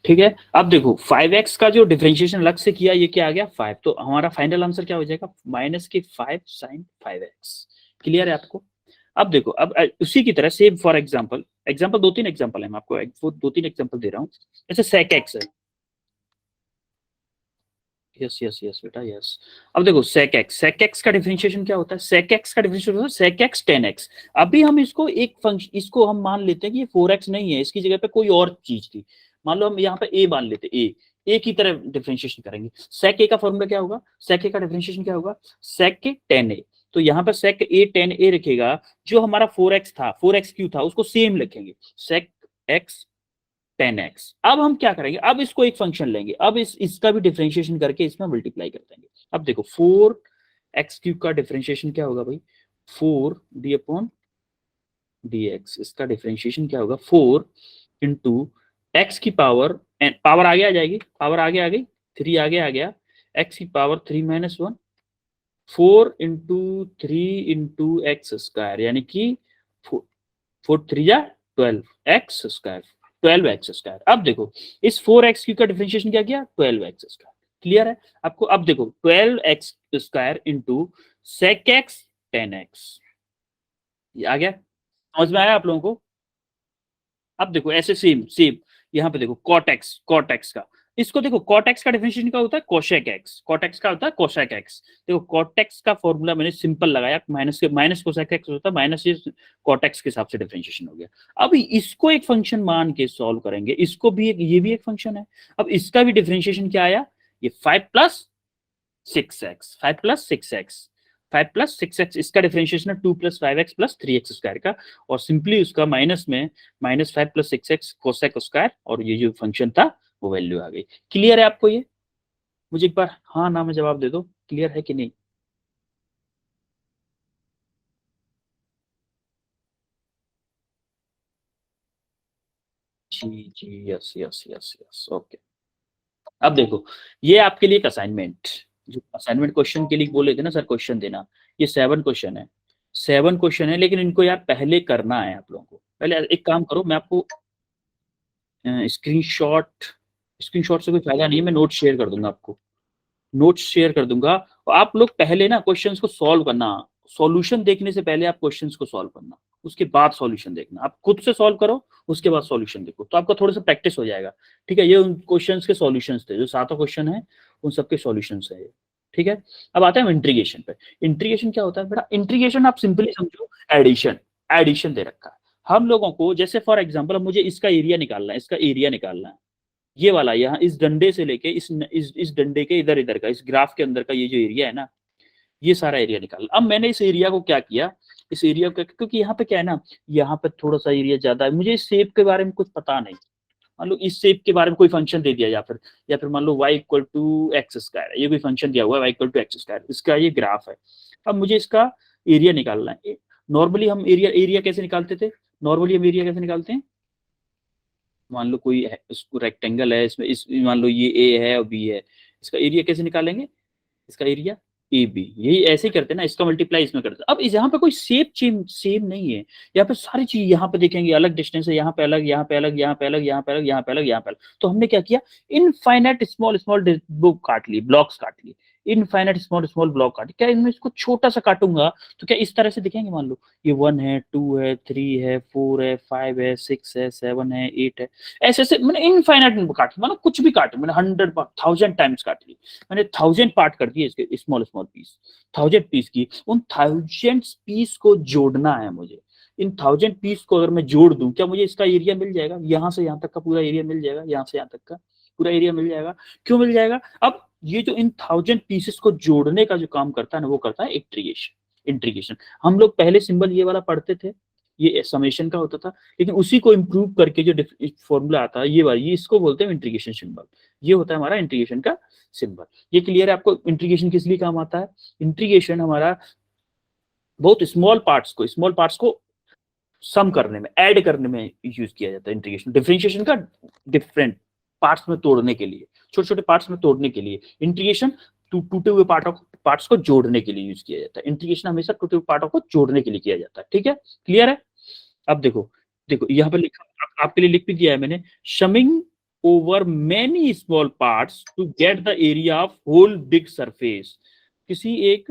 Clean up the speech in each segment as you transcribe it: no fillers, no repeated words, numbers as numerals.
ठीक है, अब देखो 5x का जो डिफरेंशिएशन अलग से किया, ये क्या आ गया 5, तो हमारा फाइनल आंसर क्या हो जाएगा माइनस के 5 साइन 5x। क्लियर है आपको? अब देखो, अब उसी की तरह सेम फॉर एग्जांपल, एग्जांपल दो तीन एग्जांपल है, मैं आपको वो दो तीन एग्जांपल दे रहा हूँ। जैसे sec x है, यस यस यस बेटा यस। अब देखो sec x का डिफरेंशिएशन क्या होता है, sec x का डिफरेंशिएशन होता है sec x tan x। अभी हम इसको एक फंक्शन, इसको हम मान लेते हैं कि ये 4x नहीं है, इसकी जगह पे कोई और चीज थी। मान लो हम यहाँ पे a मान लेते, a की तरह डिफरेंशिएशन करेंगे। sec a का फॉर्मूला क्या होगा, sec a का डिफरेंशिएशन क्या होगा, sec a tan a। तो यहाँ पर sec a tan a रखेगा, जो हमारा 4x था, 4x क्यू था, उसको सेम लिखेंगे sec x 10x। अब हम क्या करेंगे, अब इसको एक फंक्शन लेंगे, अब इसका भी डिफरेंशिएशन करके इसमें मल्टीप्लाई कर देंगे। अब देखो 4x³ का डिफरेंशिएशन क्या होगा भाई, 4d/dx। इसका डिफरेंशिएशन क्या होगा, 4 इंटू एक्स की पावर, पावर आगे आ जाएगी, पावर आगे आ गई, 3 आगे आ गया, x की पावर 3 - 1, 4 इंटू 3 इंटू x², यानी कि 4 3 = 12 x², 12x²। अब देखो इस 4x³ का डिफरेंशिएशन क्या किया, 12x²। क्लियर है आपको? अब देखो 12x² into sec x tan x, ये आ गया, समझ में आया आप लोगों को? अब देखो ऐसे सेम सेम यहाँ पे देखो cot x का, इसको देखो cot x का डिफरेंशिएशन क्या होता है, cosec x। cot x का होता है cosec x। देखो cot x का फॉर्मूला मैंने सिंपल लगाया, माइनस cosec x होता है, माइनस ये cot x के हिसाब से डिफरेंशिएशन हो गया। अब इसको एक फंक्शन मान के सॉल्व करेंगे, इसको भी एक, ये भी एक फंक्शन है। अब इसका भी डिफरेंशिएशन क्या आया, ये 5 + 6x, 5 + 6x, 5 + 6x, इसका डिफरेंशिएशन है 2 + 5x + 3x² का, और सिंपली उसका माइनस में -5 + 6x कोसेक स्क्वायर, और ये जो फंक्शन था वो वैल्यू आ गई। क्लियर है आपको ये? मुझे एक बार हाँ ना में जवाब दे दो, क्लियर है कि नहीं? जी जी, yes yes yes yes, okay. अब देखो, ये आपके लिए एक असाइनमेंट, जो असाइनमेंट क्वेश्चन के लिए बोले थे ना सर क्वेश्चन देना, ये 7 क्वेश्चन है, 7 क्वेश्चन है, लेकिन इनको यार पहले करना है आप लोगों को। पहले एक काम करो, मैं आपको स्क्रीनशॉट, स्क्रीनशॉट से कोई फायदा नहीं है, मैं नोट शेयर कर दूंगा आपको, नोट्स शेयर कर दूंगा। और आप लोग पहले ना क्वेश्चंस को सॉल्व करना, सॉल्यूशन देखने से पहले आप क्वेश्चंस को सॉल्व करना, उसके बाद सॉल्यूशन देखना। आप खुद से सॉल्व करो, उसके बाद सॉल्यूशन देखो, तो आपका थोड़ा सा प्रैक्टिस हो जाएगा। ठीक है, ये उन क्वेश्चंस के सॉल्यूशंस थे, जो 7 क्वेश्चन है उन सबके सॉल्यूशंस है ये। ठीक है, अब आते हैं हम इंटीग्रेशन पे। इंटीग्रेशन क्या होता है बेटा, इंटीग्रेशन आप सिंपली समझो एडिशन, एडिशन दे रखा है हम लोगों को। जैसे फॉर एग्जांपल अब मुझे इसका एरिया निकालना है, इसका एरिया निकालना है, ये वाला यहाँ इस डंडे से लेके इस डंडे के इधर इधर का, इस ग्राफ के अंदर का ये जो एरिया है ना, ये सारा एरिया निकालना। अब मैंने इस एरिया को क्या किया, इस एरिया को, क्योंकि यहाँ पे क्या है ना, यहाँ पे थोड़ा सा एरिया ज्यादा है, मुझे इस शेप के बारे में कुछ पता नहीं। मान लो इस शेप के बारे में कोई फंक्शन दे दिया, या फिर मान लो y = x², ये कोई फंक्शन दिया हुआ है y = x², इसका ये ग्राफ है। अब मुझे इसका एरिया निकालना है। नॉर्मली हम एरिया एरिया कैसे निकालते थे, नॉर्मली हम एरिया कैसे निकालते हैं, मान लो कोई इसको रेक्टेंगल है, इसमें इस मान लो ये ए है और बी है, इसका एरिया कैसे निकालेंगे, इसका एरिया ए बी, यही ऐसे ही करते हैं ना, इसका मल्टीप्लाई इसमें करते हैं। अब इस यहाँ पे कोई शेप सेम नहीं है, यहाँ पे सारी चीज यहाँ पे देखेंगे अलग डिस्टेंस है, यहाँ पे अलग, यहाँ पे अलग, यहाँ पे अलग, यहाँ पे अलग, यहाँ पे अलग, यहाँ पे अलग। तो हमने क्या किया, इनफाइनाइट स्मॉल स्मॉल वो काट लिए, ब्लॉक्स काट लिए, इनफाइनाइट स्मॉल स्मॉल ब्लॉक काटे। क्या इनमें इसको छोटा सा काटूंगा तो क्या इस तरह से दिखेंगे, मान लो ये 1 है, 2 है, 3 है, 4 है, 5 है, 6 है, 7 है, 8 है, ऐसे ऐसे मैंने इनफाइनाइट काट, मतलब कुछ भी काटे, मैंने 100 1000 टाइम्स काट ली, मैंने 1000 पार्ट कर दिए इसके, स्मॉल स्मॉल पीस, 1000 पीस की। उन 1000 पीस को जोड़ना है मुझे। इन 1000 पीस को अगर मैं जोड़ दूं, क्या मुझे इसका एरिया मिल जाएगा, यहाँ से यहाँ तक का पूरा एरिया मिल जाएगा, यहाँ से यहाँ तक का पूरा एरिया मिल जाएगा। क्यों मिल जाएगा, अब ये जो इन 1000 पीसेस को जोड़ने का जो काम करता है ना, वो करता है इंटीग्रेशन। इंटीग्रेशन हम लोग पहले सिंबल ये वाला पढ़ते थे, ये समेशन का होता था, लेकिन उसी को इंप्रूव करके जो फॉर्मूला आता है ये वाला, ये इसको बोलते हैं इंटीग्रेशन सिंबल। ये होता है हमारा इंटीग्रेशन का सिंबल। ये क्लियर है आपको, इंटीग्रेशन किस लिए काम आता है? इंटीग्रेशन हमारा बहुत स्मॉल पार्ट्स को सम करने में, ऐड करने में यूज किया जाता है इंटीग्रेशन। डिफरेंशिएशन का डिफरेंट पार्ट्स में तोड़ने के लिए, छोटे छोटे पार्ट्स में तोड़ने के लिए। इंटीग्रेशन टूटे हुए पार्ट्स को जोड़ने के लिए यूज किया जाता है। इंटीग्रेशन हमेशा टूटे हुए पार्टों को जोड़ने के लिए किया जाता है। ठीक है, क्लियर है? अब देखो, देखो यहाँ पर लिखा, आपके लिए लिख भी दिया है मैंने, summing over many small parts to get the area of whole big surface. किसी एक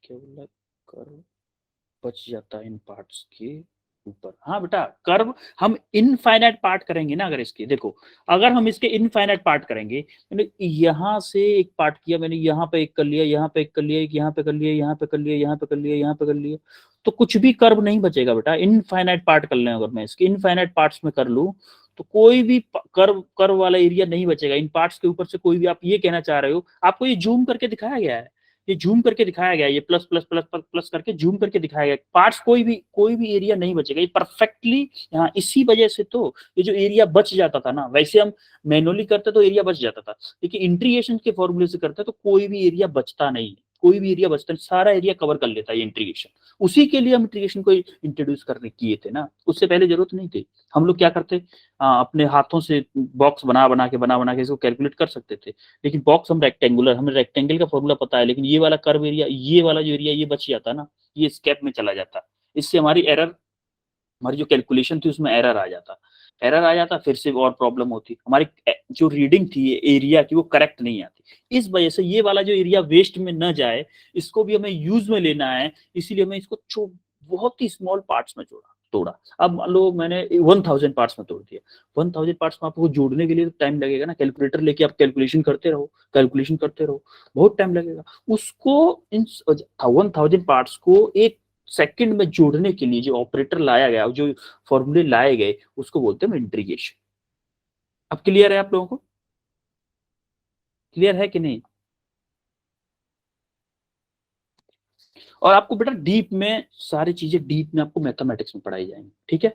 क्या बोला, कर्व बच जाता है इन पार्ट्स के ऊपर। हाँ बेटा, कर्व हम इनफाइनाइट पार्ट करेंगे ना, अगर इसके देखो, अगर हम इसके इनफाइनाइट पार्ट करेंगे, मैंने यहां से एक पार्ट किया, मैंने यहाँ पे एक कर लिया, यहाँ पे एक कर लिया, एक यहाँ पे कर लिया, यहाँ पे कर लिया, यहाँ पे कर लिया, यहाँ पे कर लिया, तो कुछ भी कर्व नहीं बचेगा बेटा। इनफाइनाइट पार्ट कर लें अगर मैं इसके इनफाइनाइट पार्ट्स में कर लूं, तो कोई भी कर्व कर्व वाला एरिया नहीं बचेगा इन पार्ट्स के ऊपर से कोई भी। आप ये कहना चाह रहे हो, आपको ये जूम करके दिखाया गया है, ये जूम करके दिखाया गया है, ये plus plus plus plus plus करके जूम करके दिखाया गया, पार्ट्स कोई भी एरिया नहीं बचेगा, ये परफेक्टली यहाँ। इसी वजह से तो ये जो एरिया बच जाता था ना, वैसे हम मैनुअली करते तो एरिया बच जाता था, लेकिन इंटीग्रेशन के फॉर्मूले से करते तो कोई भी एरिया बचता नहीं, कोई भी एरिया बचता नहीं, सारा एरिया कवर कर लेता है ये इंटीग्रेशन। उसी के लिए हम इंटीग्रेशन को इंट्रोड्यूस करने किए थे ना, उससे पहले जरूरत नहीं थी। हम लोग क्या करते, अपने हाथों से बॉक्स बना बना के इसको कैलकुलेट कर सकते थे, लेकिन बॉक्स हम रेक्टेंगुलर, हमें रेक्टेंगल का फॉर्मूला पता है, लेकिन ये वाला कर्व एरिया, ये वाला जो एरिया ये बच जाता ना, ये स्केप में चला जाता, इससे हमारी एरर, हमारी जो कैलकुलेशन थी उसमें एरर आ जाता, एरर आ जाता, फिर से और प्रॉब्लम होती, हमारी जो रीडिंग थी एरिया की वो करेक्ट नहीं आती। इस वजह से ये वाला जो एरिया वेस्ट में न जाए, इसको भी हमें यूज में लेना है, इसीलिए हमें इसको बहुत ही स्मॉल पार्ट्स में तोड़ा। अब मान लो मैंने 1000 पार्ट्स में तोड़ दिया, 1000 पार्ट्स में आपको जोड़ने के लिए तो टाइम लगेगा ना, कैलकुलेटर लेके आप कैलकुलेशन करते रहो, कैलकुलेशन करते रहो, बहुत टाइम लगेगा। उसको इन 1000 पार्ट्स को एक सेकंड में जोड़ने के लिए जो ऑपरेटर लाया गया, जो फॉर्मूले लाए गए, उसको बोलते हैं इंटीग्रेशन। अब क्लियर है आप लोगों को, क्लियर है कि नहीं? और आपको बेटा डीप में सारी चीजें, डीप में आपको मैथमेटिक्स में पढ़ाई जाएंगी, ठीक है,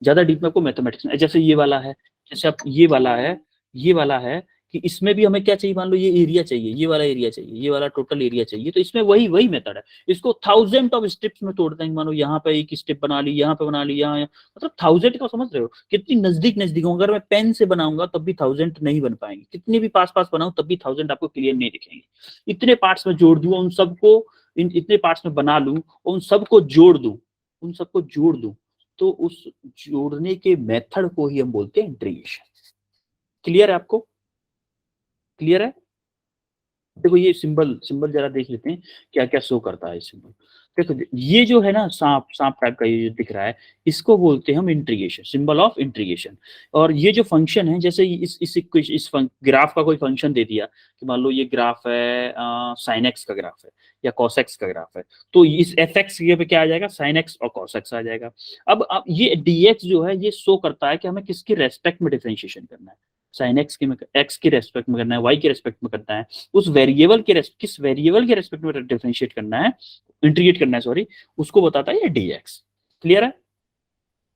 ज्यादा डीप में आपको मैथमेटिक्स में, जैसे ये वाला है, जैसे आप ये वाला है, ये वाला है कि इसमें भी हमें क्या चाहिए, मान लो ये एरिया चाहिए, ये वाला एरिया चाहिए, ये वाला टोटल एरिया चाहिए, तो इसमें वही वही मेथड है, इसको 1000 ऑफ स्टेप्स में तोड़ देंगे। मानो यहाँ पे एक स्टेप बना ली, यहाँ पे बना ली, यहाँ मतलब 1000 का, समझ रहे हो कितनी नजदीक नजदीक हो। अगर मैं पेन से बनाऊंगा तब भी 1000 नहीं बन पाएंगे, कितने भी पास पास बनाऊं तब भी 1000 आपको क्लियर नहीं दिखेंगे। इतने पार्ट्स में जोड़ दूं, उन सबको इतने पार्ट्स में बना लूं, उन सबको जोड़ दूं, उन सबको जोड़ दूं, तो उस जोड़ने के मेथड को ही हम बोलते हैं इंटीग्रेशन। क्लियर है आपको, क्लियर है? देखो ये सिंबल सिंबल जरा देख लेते हैं क्या क्या शो करता है सिंबल। देखो ये जो है ना, सांप सांप टाइप का ये जो दिख रहा है, इसको बोलते हैं हम इंटीग्रेशन, सिंबल ऑफ इंटीग्रेशन। और ये जो फंक्शन है, जैसे इस ग्राफ का कोई फंक्शन दे दिया कि मान लो ये ग्राफ है साइन एक्स का ग्राफ है या कॉस एक्स का ग्राफ है, तो इस एफ एक्स पे क्या आ जाएगा, साइन एक्स और कॉस एक्स आ जाएगा। अब ये dx जो है ये शो करता है कि हमें किसकी रेस्पेक्ट में डिफरेंशिएशन करना है, साइन एक्स की, एक्स की रेस्पेक्ट में करना है, वाई की रेस्पेक्ट में करना है, उस वेरिएबल के किस वेरिएबल के रेस्पेक्ट में डिफरेंशिएट करना है, इंटीग्रेट करना है, सॉरी, उसको बताता है ये dx। क्लियर है?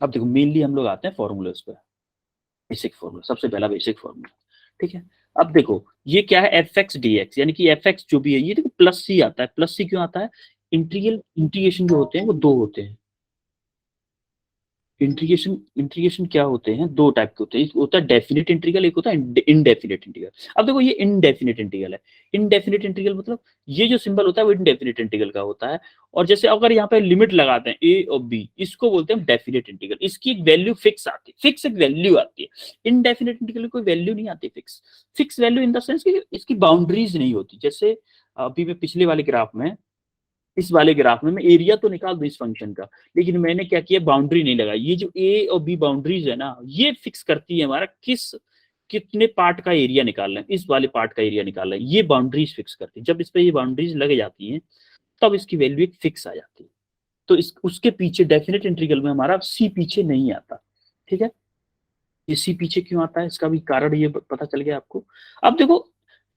अब देखो मेनली हम लोग आते हैं फॉर्मूलेस पे, बेसिक फॉर्मूला, सबसे पहला बेसिक फॉर्मूला, ठीक है। अब देखो ये क्या है, एफ एक्स डी एक्स, यानी कि एफ एक्स जो भी है, ये देखो प्लस सी आता है, प्लस सी क्यों आता है, इंटीग्रेशन जो होते हैं वो दो होते हैं, इंटीग्रेशन इंटीग्रेशन क्या होते हैं, दो टाइप के होते हैं, एक होता है डेफिनेट इंटीग्रल, एक होता है इनडेफिनेट इंटीग्रल। अब देखो ये इनडेफिनेट इंटीग्रल है, इनडेफिनेट इंटीग्रल मतलब ये जो सिंबल होता है वो इनडेफिनेट इंटीग्रल का होता है। और जैसे अगर यहाँ पे लिमिट लगाते हैं ए और बी, इसको बोलते हैं डेफिनेट इंटीग्रल, इसकी एक वैल्यू फिक्स आती है, फिक्स एक वैल्यू आती है। इनडेफिनेट इंटीग्रल कोई वैल्यू नहीं आती fix, fix value in the sense कि इसकी बाउंड्रीज नहीं होती। जैसे अभी मैं पिछले वाले ग्राफ में, इस वाले ग्राफ में मैं एरिया तो निकाल दूं इस फंक्शन का, लेकिन मैंने क्या किया, बाउंड्री नहीं लगाई। ये जो ए और बी बाउंड्रीज है ना, ये फिक्स करती है हमारा कितने पार्ट का एरिया निकालना है, इस वाले पार्ट का एरिया निकालना है, ये बाउंड्रीज फिक्स करती है। जब इस पे ये बाउंड्रीज लग जाती हैं तब इसकी वैल्यू एक फिक्स आ जाती है। तो इस उसके पीछे डेफिनेट इंटीग्रल में हमारा सी पीछे नहीं आता, ठीक है। ये सी पीछे क्यों आता है, इसका भी कारण ये पता चल गया आपको। अब देखो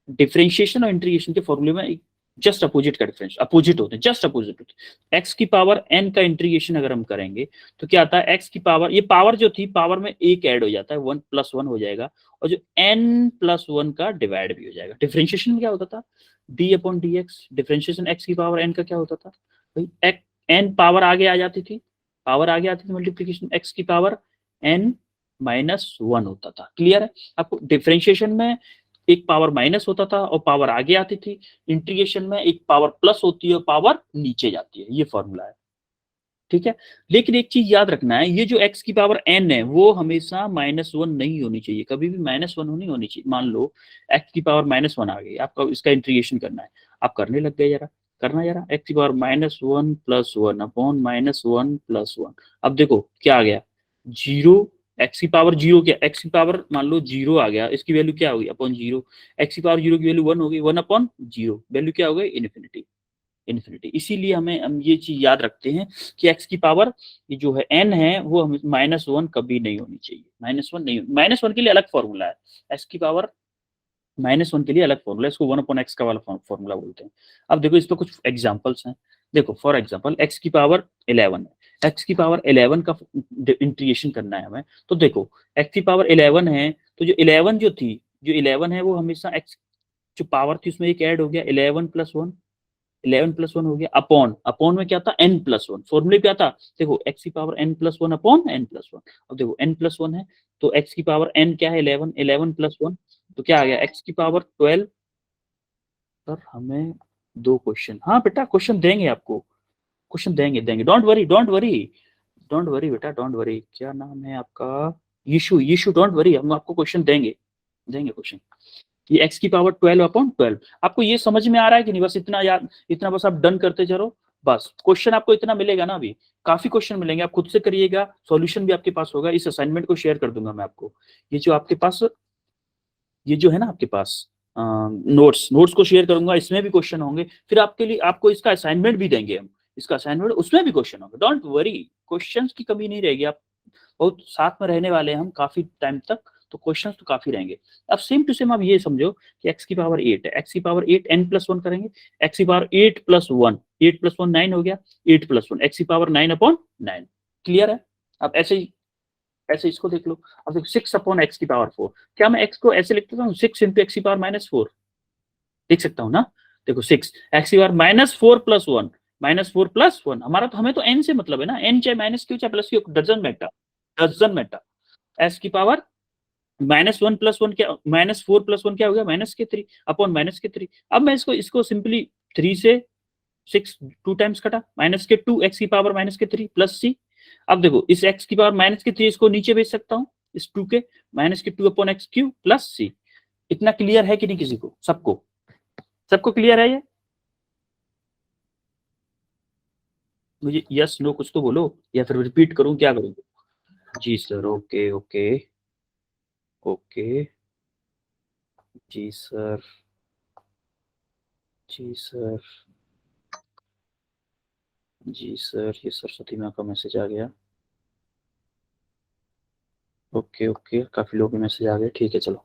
डिफरेंशिएशन और इंटीग्रेशन के फॉर्मूले में जस्ट अपोजिट का डिफरेंस, अपोजिट होते हैं, जस्ट अपोजिट होते हैं। एक्स की पावर एन का इंटीग्रेशन अगर हम करेंगे तो क्या आता है, एक्स की पावर, ये पावर जो थी, पावर में एक ऐड हो जाता है, 1+1 हो जाएगा, और जो n+1 का डिवाइड भी हो जाएगा। डिफरेंशिएशन में क्या होता था, d/dx, डिफरेंशिएशन एक्स की पावर एन का क्या होता था भाई, एन पावर आगे आ जाती थी, पावर आगे आती थी, मल्टीप्लीकेशन एक्स की पावर n-1 होता था। क्लियर है आपको? डिफरेंशिएशन में एक पावर माइनस होता था और पावर आगे आती थी, इंटीग्रेशन में एक पावर प्लस होती है और पावर नीचे जाती है, ये फॉर्मूला है। ठीक है। लेकिन एक चीज याद रखना है, ये जो x की पावर n है वो हमेशा -1 नहीं होनी चाहिए, कभी भी -1 नहीं होनी चाहिए। मान लो x की पावर -1 आ गई, आपका इसका इंटीग्रेशन करना है, आप करने लग गए, जरा करना जरा, x की पावर -1 + 1 अपॉन -1 + 1। अब देखो क्या आ गया, 0। x की पावर 0 क्या, x की पावर मान लो 0 आ गया, इसकी वैल्यू क्या होगी, अपॉन 0। x की पावर 0 की वैल्यू 1 होगी, 1 अपॉन 0, वैल्यू क्या हो गई, इन्फिनिटी। इन्फिनिटी। इसीलिए हम ये चीज याद रखते हैं कि x की पावर ये जो है n है वो हमें -1 कभी नहीं होनी चाहिए, -1 नहीं, -1 के लिए अलग फॉर्मूला है, x की पावर -1 के लिए अलग फॉर्मूला, इसको 1/x का वाला फॉर्मूला बोलते हैं। अब देखो इस पर कुछ एग्जांपल्स हैं। देखो फॉर एग्जांपल x की पावर 11 है, x की पावर 11 का इंटीग्रेशन करना है हमें। तो देखो x की पावर 11 है, तो जो 11 जो थी, जो 11 है वो हमेशा x जो पावर थी उसमें एक ऐड हो गया, 11 + 1, 11 + 1 हो गया, अपॉन अपॉन में क्या था, n+1, फॉर्मूले क्या था, देखो x की पावर n+1 अपॉन n+1। अब देखो n+1 है तो x की पावर n क्या है, 11, 11 + 1 तो क्या आ गया, x की पावर 12। सर हमें 2 क्वेश्चन, हाँ बेटा क्वेश्चन देंगे आपको, क्वेश्चन देंगे देंगे, don't worry don't worry don't worry बेटा डोंट वरी। क्या नाम है आपका, यीशु, यीशु, डोंट वरी, हम आपको क्वेश्चन देंगे, देंगे क्वेश्चन। ये x की पावर 12/12, आपको ये समझ में आ रहा है कि नहीं, बस इतना याद, इतना बस आप डन करते चलो, बस क्वेश्चन आपको इतना मिलेगा ना, अभी काफी क्वेश्चन मिलेंगे, आप खुद से करिएगा, सॉल्यूशन भी आपके पास होगा, इस असाइनमेंट को शेयर कर दूंगा मैं आपको। ये जो आपके पास, ये जो है ना आपके पास नोट्स, नोट्स को शेयर करूंगा, इसमें भी क्वेश्चन होंगे, फिर आपके लिए आपको इसका असाइनमेंट भी देंगे हम, इसका असाइनमेंट उसमें भी क्वेश्चन होंगे, डोंट वरी, क्वेश्चंस की कमी नहीं रहेगी। आप बहुत साथ में रहने वाले हैं हम काफी टाइम तक, तो क्वेश्चंस तो काफी रहेंगे। अब सेम टू सेम आप ये समझो कि x की पावर 8 है, x की पावर 8 n+1 करेंगे, x की पावर 8 + 1, 8 + 1 9 हो गया, 8 + 1 x की पावर 9/9। क्लियर है। अब ऐसे ही, ऐसे इसको देख लो, अब देखो 6/x की पावर 4, क्या मैं x को ऐसे लिख सकता हूँ, 6 × x की पावर -4 लिख सकता हूँ ना। देखो 6 x की पावर -4 + 1, -4 + 1, हमारा तो, हमें तो n से मतलब है ना, n चाहे माइनस क्यू चाहे plus Q, doesn't matter, doesn't matter. x की पावर -1 + 1 क्या, -4 + 1 क्या हो गया, -3 अपॉन -3। अब मैं इसको इसको सिंपली 3 से 6 2 टाइम्स कटा, -2 x की पावर -3 प्लस c। अब देखो इस x की पावर -3 इसको नीचे भेज सकता हूँ, इस 2 के, -2/x³ प्लस c। इतना क्लियर है कि नहीं किसी को, सबको, सबको क्लियर है ये, मुझे यस नो कुछ तो बोलो, या फिर रिपीट करूं, क्या करूं। जी सर, ओके ओके ओके, जी सर, जी सर, जी सर, ये सरस्वती माँ का मैसेज आ गया, ओके ओके, काफी लोगों के मैसेज आ गए, ठीक है चलो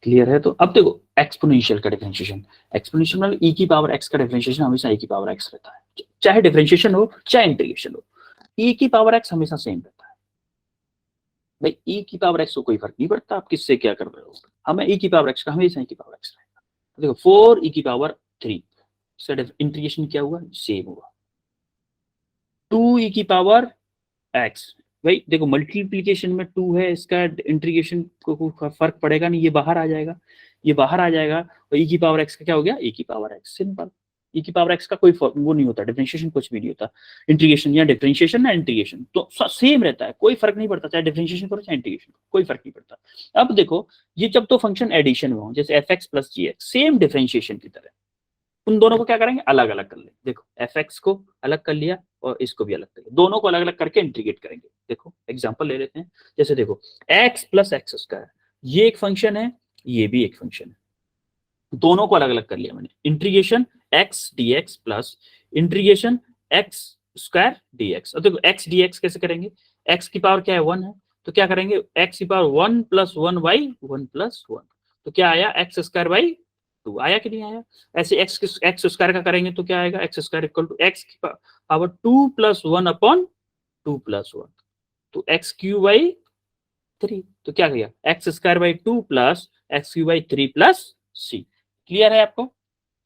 क्लियर है। तो अब देखो एक्सपोनेंशियल का डिफरेंशिएशन, एक्सपोनेंशियल मतलब e की पावर x का डिफरेंशिएशन हमेशा e की पावर x रहता है, चाहे डिफरेंशिएशन हो चाहे इंटीग्रेशन हो, e की पावर x हमेशा सेम रहता है। भाई e की पावर x को कोई फर्क नहीं पड़ता आप किससे क्या कर रहे हो, हमें e की पावर x का हमेशा e की पावर x रहेगा। तो देखो 4 e की पावर 3, इसका इंटीग्रेशन क्या हुआ, सेम हुआ। 2 e की पावर x, भाई देखो मल्टीप्लीकेशन में 2 है, इसका इंटीग्रेशन को कोई फर्क पड़ेगा नहीं, ये बाहर आ जाएगा, ये बाहर आ जाएगा, और e की पावर x का क्या हो गया, e की पावर x, सिंपल। e की पावर x का कोई वो नहीं होता, डिफरेंशिएशन कुछ भी नहीं होता, इंटीग्रेशन या डिफरेंशिएशन ना इंटीग्रेशन तो सेम रहता है, कोई फर्क नहीं पड़ता, चाहे डिफरेंशिएशन करो चाहे इंटीग्रेशन, कोई फर्क नहीं पड़ता। अब देखो ये जब तो फंक्शन एडिशन में हो, जैसे f(x + g(x), सेम डिफरेंशिएशन की तरह, उन दोनों को क्या करेंगे, अलग अलग कर ले, देखो fx को अलग कर लिया और इसको भी अलग कर लिया, दोनों को अलग अलग करके इंटीग्रेट करेंगे। देखो एग्जांपल ले लेते हैं, जैसे देखो x + x², ये एक फंक्शन है, ये भी एक फंक्शन है, दोनों को अलग अलग कर लिया मैंने, integration x dx plus integration x² dx। अब देखो x dx कैसे करेंगे, x की पावर क्या है, 1 है, तो क्या करेंगे, x की पावर 1 + 1/1 + 1, तो क्या आया, x²/2 आया कि नहीं आया। ऐसे x² का करेंगे तो क्या आएगा, x² = x की पावर 2 + 1/2 + 1, तो x³/3, तो क्या गया, x²/2 plus x³/3 plus c। Clear है आपको,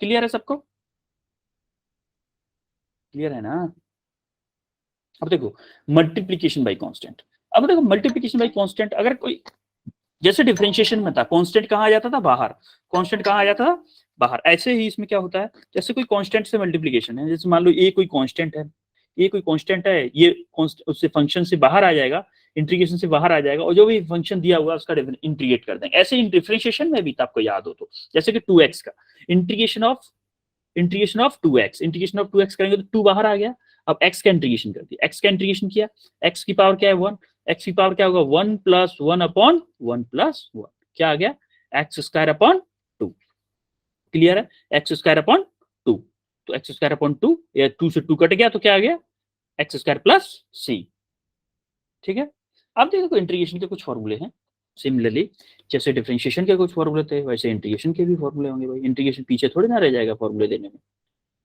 क्लियर है सबको, क्लियर है ना। अब देखो मल्टीप्लीकेशन बाय कांस्टेंट, अब देखो मल्टीप्लीकेशन बाय कांस्टेंट, अगर कोई जैसे डिफरेंशिएशन में था कांस्टेंट कहाँ आ जाता था, बाहर, कांस्टेंट कहाँ आ जाता था, बाहर, ऐसे ही इसमें क्या होता है, जैसे कोई कांस्टेंट से मल्टीप्लीकेशन है, जैसे मान लो ए कोई कांस्टेंट है, ये कोई कांस्टेंट है, ये उससे फंक्शन से बाहर आ जाएगा, इंटीग्रेशन से बाहर आ जाएगा, और जो भी फंक्शन दिया हुआ है उसका इंटीग्रेट कर देंगे। ऐसे डिफरेंशिएशन में भी आपको याद हो तो, जैसे कि 2x का integration of 2x, integration of 2x करेंगे तो 2 बाहर आ गया। अब x का इंटीग्रेशन कर दिया, x का इंटीग्रेशन किया, x की पावर क्या है 1, x की पावर क्या होगा 1 + 1 अपॉन 1 + 1, क्या आ गया x² अपॉन 2। क्लियर है, x² अपॉन 2, तो x² अपॉन 2, या 2 से 2 कट गया तो क्या आ गया x² प्लस c। ठीक है, अब देखो इंटीग्रेशन के कुछ फॉर्मूले हैं। सिमिलरली जैसे डिफरेंशिएशन के कुछ फॉर्मूले थे, वैसे इंटीग्रेशन के भी फॉर्मूले होंगे भाई। इंटीग्रेशन पीछे थोड़ी ना रह जाएगा फॉर्मूले देने में।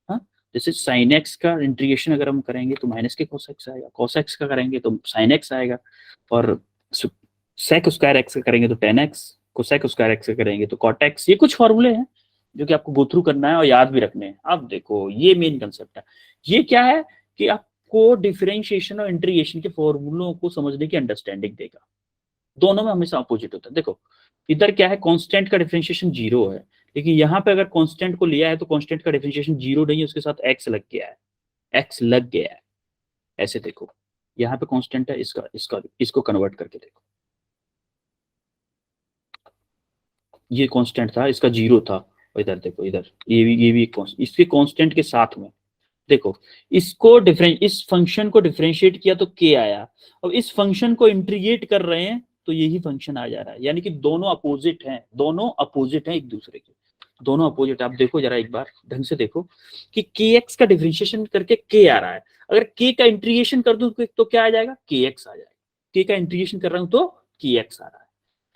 हाँ, जैसे sin x का इंटीग्रेशन अगर हम करेंगे तो माइनस के cos x आएगा, cos x का करेंगे तो sin x आएगा, और sec स्क्वायर x का करेंगे तो tan x, cosec square x का करेंगे तो cot x। ये कुछ फॉर्मूले हैं जो कि आपको गो थ्रू करना है और याद भी रखने हैं। अब देखो ये मेन कंसेप्ट है, ये क्या है कि आपको डिफरेंशिएशन और इंटीग्रेशन के फॉर्मूलों को समझने की अंडरस्टैंडिंग देगा। दोनों में हमेशा अपोजिट होता है। देखो इधर क्या है, कांस्टेंट का डिफरेंशिएशन 0 है, लेकिन यहाँ पे अगर कांस्टेंट को लिया है तो कांस्टेंट का डिफरेंशिएशन 0 नहीं है, उसके साथ x लग गया है, x लग गया है। ऐसे देखो यहाँ पे कांस्टेंट है, इसको कन्वर्ट करके देखो, ये कांस्टेंट था, इसका 0 था, और इधर देखो, इधर ये भी इसके कांस्टेंट के साथ में देखो, इस फंक्शन को डिफरेंशिएट किया तो k आया। अब इस फंक्शन को इंटीग्रेट कर रहे हैं तो यही फंक्शन आ जा रहा है, यानी कि दोनों अपोजिट हैं, एक दूसरे के, दोनों अपोजिट। आप देखो जरा एक बार ढंग से देखो कि kx का डिफरेंशिएशन करके k आ रहा है, अगर k का इंटीग्रेशन कर दूं तो क्या आ जाएगा, kx आ जाएगा। k का इंटीग्रेशन कर रहा हूं तो kx आ रहा है।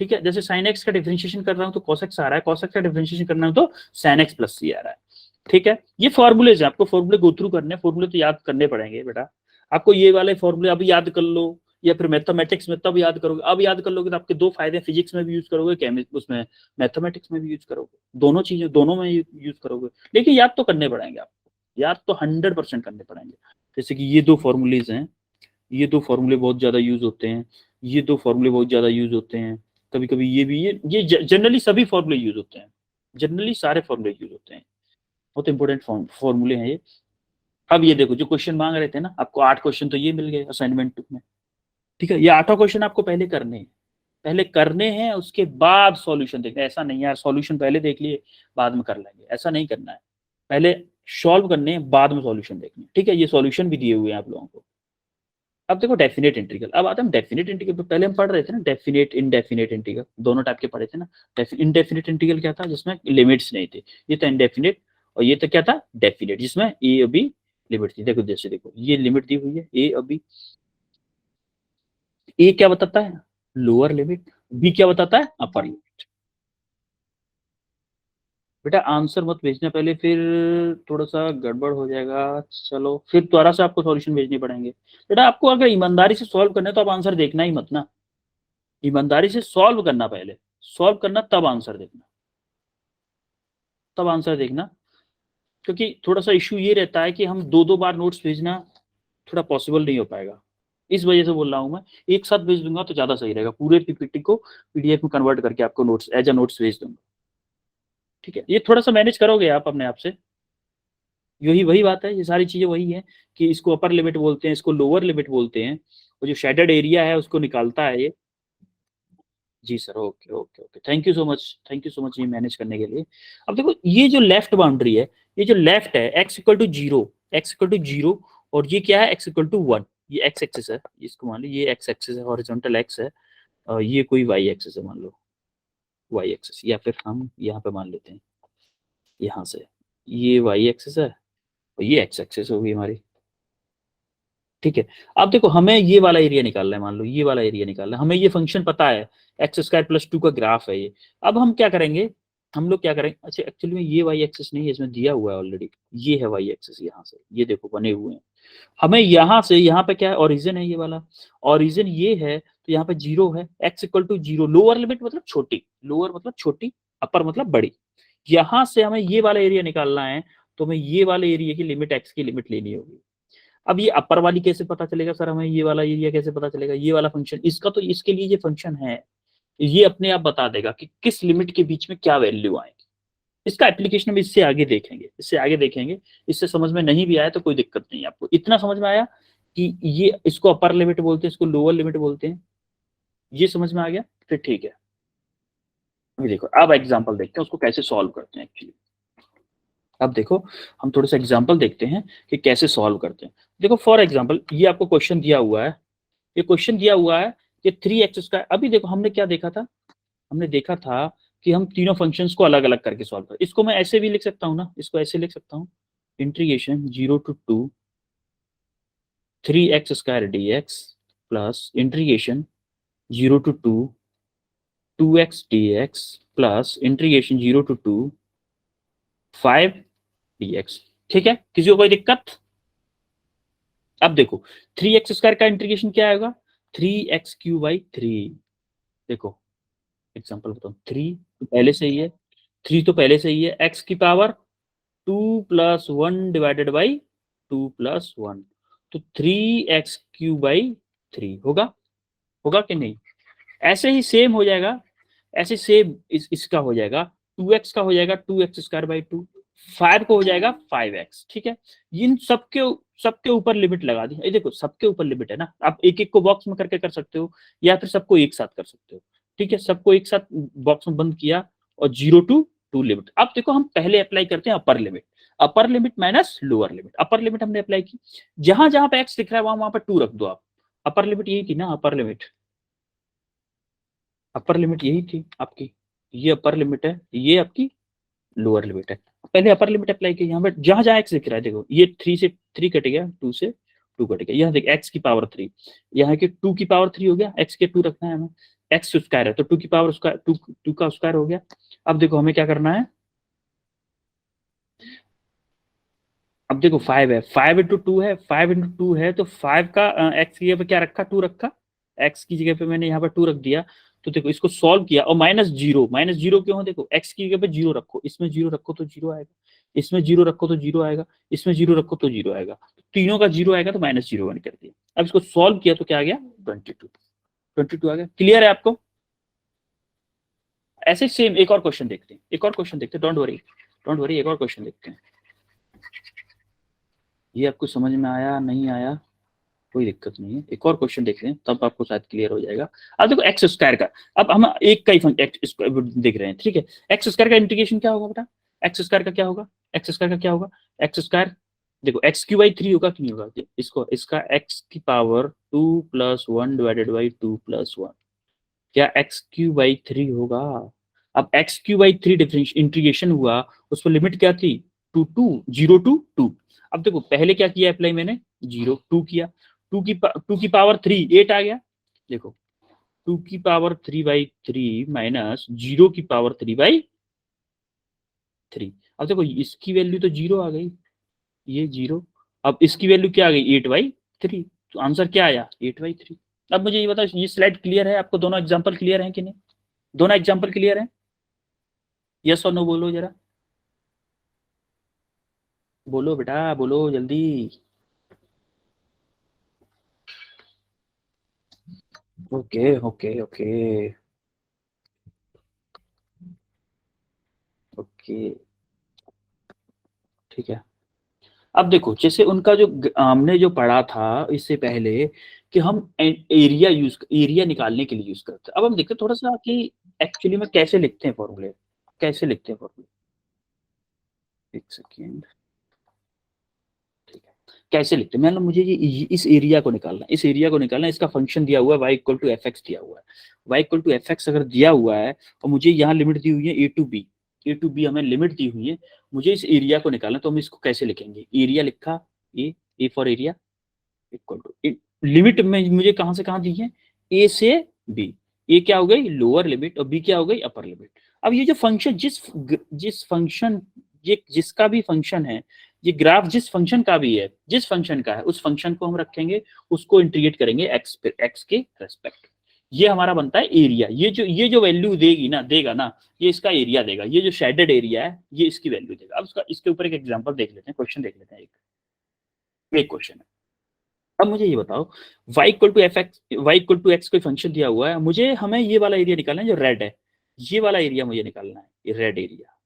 ठीक है, जैसे sin x का डिफरेंशिएशन कर रहा हूं तो cos x आ रहा है, cos x का डिफरेंशिएशन करना हो तो sin x + c आ रहा है। ठीक है, ये फॉर्मूलेज है, आपको फॉर्मूले गो थ्रू करने, फॉर्मूले तो याद करने पड़ेंगे बेटा आपको। ये वाले फॉर्मूले अभी याद कर लो, या फिर मैथमेटिक्स में तब याद करोगे। अब याद कर लोगे तो आपके 2 फायदे, फिजिक्स में भी यूज करोगे, केमिस्ट्री उसमें मैथमेटिक्स में भी यूज करोगे, दोनों चीजें दोनों में यूज करोगे। लेकिन याद तो करने पड़ेंगे आपको, याद तो 100% करने पड़ेंगे। जैसे कि ये 2 फॉर्मूलेज हैं, ये 2 फॉर्मूले बहुत ज्यादा यूज होते हैं, ये 2 फॉर्मूले बहुत ज्यादा यूज होते हैं। कभी कभी ये भी, ये जनरली सभी फॉर्मूले यूज होते हैं, जनरली सारे फॉर्मूले यूज होते हैं, बहुत इंपॉर्टेंट फॉर्मूले हैं ये। अब ये देखो जो क्वेश्चन मांग रहे थे ना आपको, 8 क्वेश्चन तो ये मिल गए असाइनमेंट में। ठीक है, ये 8 क्वेश्चन आपको पहले करने हैं, उसके बाद सॉल्यूशन देखना है। ऐसा नहीं यार सॉल्यूशन पहले देख लिए बाद में कर लेंगे, ऐसा नहीं करना है, पहले सॉल्व करने हैं बाद में सॉल्यूशन देखने। ठीक है, ये सॉल्यूशन भी दिए हुए हैं आप लोगों को। अब देखो डेफिनेट इंटीग्रल, अब आते हैं डेफिनेट इंटीग्रल पे। पहले हम पढ़ रहे थे ना डेफिनेट इनडेफिनेट इंटीग्रल, दोनों टाइप के पढ़े थे ना। इनडेफिनेट इंटीग्रल क्या था, जिसमें लिमिट्स नहीं थे, ये था इनडेफिनेट, और ये तो क्या था डेफिनेट, जिसमें ए और बी लिमिट थी। देखो जैसे देखो ये लिमिट दी हुई है ए और बी, ए क्या बताता है लोअर लिमिट, बी क्या बताता है अपर लिमिट। बेटा आंसर मत भेजना पहले, फिर थोड़ा सा गड़बड़ हो जाएगा। चलो फिर दोबारा से आपको सॉल्यूशन भेजने पड़ेंगे। बेटा आपको अगर ईमानदारी से सॉल्व करना है तो आप आंसर देखना ही मत ना, ईमानदारी से सॉल्व करना, पहले सॉल्व करना तब आंसर देखना, तब आंसर देखना। क्योंकि थोड़ा सा इश्यू ये रहता है कि हम 2-2 बार नोट्स भेजना थोड़ा पॉसिबल नहीं हो पाएगा, इस वजह से बोल रहा हूँ मैं। एक साथ भेज दूंगा तो ज्यादा सही रहेगा, पूरे पीपीटी को पीडीएफ में कन्वर्ट करके आपको नोट्स एज अ नोट्स भेज दूंगा। ठीक है, ये थोड़ा सा मैनेज करोगे आप अपने आप से, यही वही बात है, ये सारी चीजें वही है कि इसको अपर लिमिट बोलते हैं, इसको लोअर लिमिट बोलते हैं, और जो शेडेड एरिया है उसको निकालता है ये। जी sir, okay okay okay, thank you so much, thank you so much ये मैनेज करने के लिए। अब देखो ये जो लेफ्ट बाउंड्री है, ये जो लेफ्ट है x = 0, और ये क्या है x = 1, ये x एक्सिस है, इसको मान लो ये x एक्सिस है, हॉरिजॉन्टल x है, और ये कोई y एक्सिस है, मान लो y एक्सिस, या फिर हम यहाँ पे मान लेते हैं यहाँ से ये y एक्सिस है और ये x एक्सिस होगी हमारी। ठीक है, अब देखो हमें ये वाला एरिया निकालना है, मान लो ये वाला एरिया निकालना है हमें, ये फंक्शन पता है x² + 2 का ग्राफ है ये। अब हम क्या करेंगे, हम लोग क्या करेंगे, अच्छा एक्चुअली में ये y एक्सिस नहीं है, इसमें दिया हुआ है ऑलरेडी, ये है y एक्सिस, यहाँ से ये देखो बने हुए हैं। हमें यहाँ से यहाँ पे क्या है, ओरिजिन है ये वाला, ओरिजिन ये है तो यहाँ पे 0 है, x = 0, लोअर लिमिट मतलब छोटी, लोअर मतलब छोटी, अपर मतलब बड़ी। यहाँ से हमें ये वाला एरिया निकालना है, तो हमें ये वाले एरिया की लिमिट, x की लिमिट लेनी होगी। अब ये अपर वाली कैसे पता चलेगा सर, हमें ये वाला एरिया कैसे पता चलेगा, ये वाला फंक्शन इसका, तो इसके लिए ये फंक्शन है, ये अपने आप बता देगा कि किस लिमिट के बीच में क्या वैल्यू आएगी। इसका एप्लीकेशन हम इससे आगे देखेंगे, इससे समझ में नहीं भी आया तो कोई दिक्कत नहीं है आपको। इतना समझ में आया कि ये इसको अपर लिमिट बोलते हैं, इसको लोअर लिमिट बोलते हैं, ये समझ में आ गया, फिर ठीक है। अभी देखो, अब एग्जाम्पल देखते हैं उसको कैसे सॉल्व करते हैं एक्चुअली। अब देखो, हम थोड़ा सा एग्जाम्पल देखते हैं कि कैसे सॉल्व करते हैं। देखो फॉर एग्जाम्पल, ये आपको क्वेश्चन दिया हुआ है, ये क्वेश्चन दिया हुआ है कि 3x²। अभी देखो हमने क्या देखा था, हमने देखा था कि हम तीनों फंक्शंस को अलग अलग करके सॉल्व कर। इसको मैं ऐसे भी लिख सकता हूँ ना, इसको ऐसे लिख सकता हूँ, integration 0 to 2 3x² dx plus integration 0 to 2 2x dx plus integration 0 to 2 5 dx। ठीक है, किसी को कोई दिक्कत? अब देखो 3x² का इंटीग्रेशन क्या आएगा, 3x³ देखो एग्जांपल बताओ, 3 तो पहले से ही है, 3 तो पहले से ही है, x की पावर 2+1 डिवाइडेड बाई 2+1, तो 3x³ होगा, होगा कि नहीं? ऐसे ही सेम हो जाएगा, ऐसे सेम इसका हो जाएगा, 2x का हो जाएगा 2x²/2, 5 को हो जाएगा 5x। ठीक है, इन सबके ऊपर लिमिट लगा दी। ये देखो सबके ऊपर लिमिट है ना, आप एक एक को बॉक्स में करके कर सकते हो या फिर सबको एक साथ कर सकते हो। ठीक है, सबको एक साथ बॉक्स में बंद किया और 0 to 2 लिमिट। अब देखो हम पहले अप्लाई करते हैं upper limit minus lower limit. Upper limit हमने अप्लाई की, जहां जहां पे x दिख रहा है वहां पर 2 रख दो आप। अपर लिमिट यही थी ना, अपर लिमिट यही थी आपकी, ये अपर लिमिट है, ये आपकी लोअर लिमिट है। पहले अपर लिमिट अप्लाई की, यहाँ पर जहां जहां एक्स दिख रहा है, देखो ये 3 से 3 कट गया, 2 से 2 कट गया, यहाँ देख एक्स की पावर 3, यहाँ के 2 की पावर 3 हो गया, एक्स के 2 रखना है हमें, एक्स स्क्वायर है तो 2 की पावर स्क्वायर 2 का स्क्वायर हो गया। अब देखो हमें क्या करना है, अब देखो 5 है, 5 into 2 है, 5 into 2 है तो 5 का एक्स की जगह पे क्या रखा, 2 रखा, एक्स की जगह पे मैंने यहाँ पर 2 रख दिया। तो देखो इसको सॉल्व किया और माइनस जीरो क्यों है, देखो एक्स की जगह पे 0 रखो, इसमें 0 रखो तो 0 आएगा, इसमें 0 रखो तो 0 आएगा, इसमें 0 रखो तो 0 आएगा, तीनों का 0 आएगा तो -0 कर दिया। अब इसको सॉल्व किया तो क्या आ गया, 22 आ गया। क्लियर है आपको? ऐसे सेम एक और क्वेश्चन देखते हैं, डोंट वरी, एक और क्वेश्चन देखते हैं। ये आपको समझ में आया नहीं आया कोई दिक्कत नहीं है, एक और क्वेश्चन देख रहे हैं तब आपको शायद क्लियर हो जाएगा। अब देखो x² का, अब हम एक का ही देख रहे हैं, ठीक है। x² का इंटीग्रेशन क्या होगा बेटा, x² का क्या होगा, x², देखो x³ होगा कि नहीं होगा, इसको इसका x की पावर 2+1 डिवाइडेड बाई 2+1, क्या x³ होगा? अब x³ डिफरेंस इंटीग्रेशन हुआ, उस पर लिमिट क्या थी, 0 to 2। अब देखो पहले क्या किया अप्लाई मैंने, 2 किया, 2 की पावर 3 8 आ गया, देखो 2 की पावर 3/3 माइनस 0 की पावर 3/3। अब देखो इसकी वैल्यू तो 0 आ गई, ये 0, अब इसकी वैल्यू क्या आ गई, 8/3, तो आंसर क्या आया, 8/3। अब मुझे ये बताओ, ये स्लाइड क्लियर है आपको, दोनों एग्जाम्पल क्लियर है कि नहीं, दोनों एग्जाम्पल क्लियर है, यस और नो बोलो जरा, बोलो बेटा बोलो जल्दी। ओके ओके ओके ओके, ठीक है। अब देखो जैसे उनका जो हमने जो पढ़ा था इससे पहले कि हम एरिया निकालने के लिए यूज करते हैं। अब हम देखते हैं थोड़ा सा कि एक्चुअली में कैसे लिखते हैं फॉर्मूले, एक सेकेंड, ठीक है, कैसे लिखते हैं। मान लो मुझे ये इस एरिया को निकालना है, इसका फंक्शन दिया हुआ है y=fx दिया हुआ है, y=fx अगर दिया हुआ है और मुझे यहाँ लिमिट दी हुई है a to b हमें लिमिट दी हुई है, मुझे इस एरिया को निकालना, तो हम इसको कैसे लिखेंगे, एरिया लिखा, A for area equal to limit में मुझे कहां से कहां दी है, ए से बी, ए क्या हो गई लोअर लिमिट और बी क्या हो गई अपर लिमिट। अब ये जो फंक्शन जिस फंक्शन, ये जिसका भी फंक्शन है, ये ग्राफ जिस फंक्शन का भी है, जिस फंक्शन का है उस फंक्शन को हम रखेंगे, उसको इंटीग्रेट करेंगे एक्स के रेस्पेक्ट, ये हमारा बनता है एरिया। ये जो वैल्यू देगा ना, ये इसका एरिया देगा, ये जो शेडेड एरिया है ये इसकी वैल्यू देगा। अब इसके ऊपर एक एग्जांपल देख लेते हैं, क्वेश्चन देख लेते हैं, एक क्वेश्चन है। अब मुझे ये बताओ, y=x कोई फंक्शन दिया हुआ है, मुझे हमें ये वाला एरिया निकालना है जो रेड है, ये वाला एरिया मुझे निकालना है, ये रेड एरिया,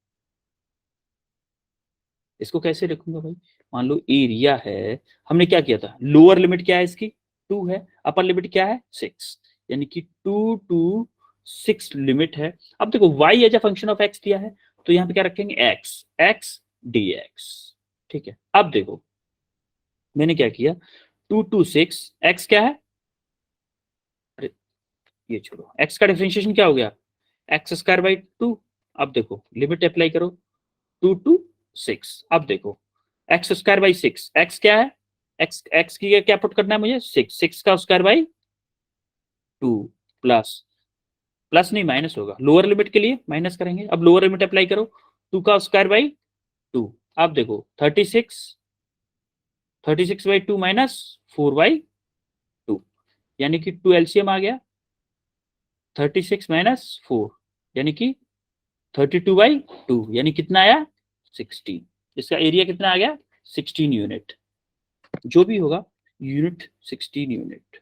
इसको कैसे लिखूंगा भाई, मान लो एरिया है, हमने क्या किया था, लोअर लिमिट क्या है इसकी 2 है, अपर लिमिट क्या है 6, यानी कि 2 to 6 लिमिट है। अब देखो y as a function of x दिया है, तो यहाँ पे क्या रखेंगे x dx। ठीक है, अब देखो मैंने क्या किया, 2 to 6 x क्या है, अरे ये छोड़ो, x का डिफरेंशिएशन क्या हो गया, एक्स स्क्वायर बाई 2। अब देखो लिमिट अप्लाई करो, 2 to 6। अब देखो एक्स स्क्वायर बाई 6, एक्स क्या है, एक्स की क्या पुट करना है मुझे, 6 का स्क्वायर बाई 2 प्लस, प्लस नहीं माइनस होगा, लोअर लिमिट के लिए माइनस करेंगे। अब लोअर लिमिट अप्लाई करो, 2 का स्क्वायर बाई 2। अब देखो 36 बाई 2 माइनस 4 बाई 2, यानी कि 2 एलसीएम आ गया, 36 माइनस 4 यानी कि 32 बाई 2, यानी कितना आया 16। इसका एरिया कितना आ गया 16 यूनिट, जो भी होगा यूनिट 16 यूनिट,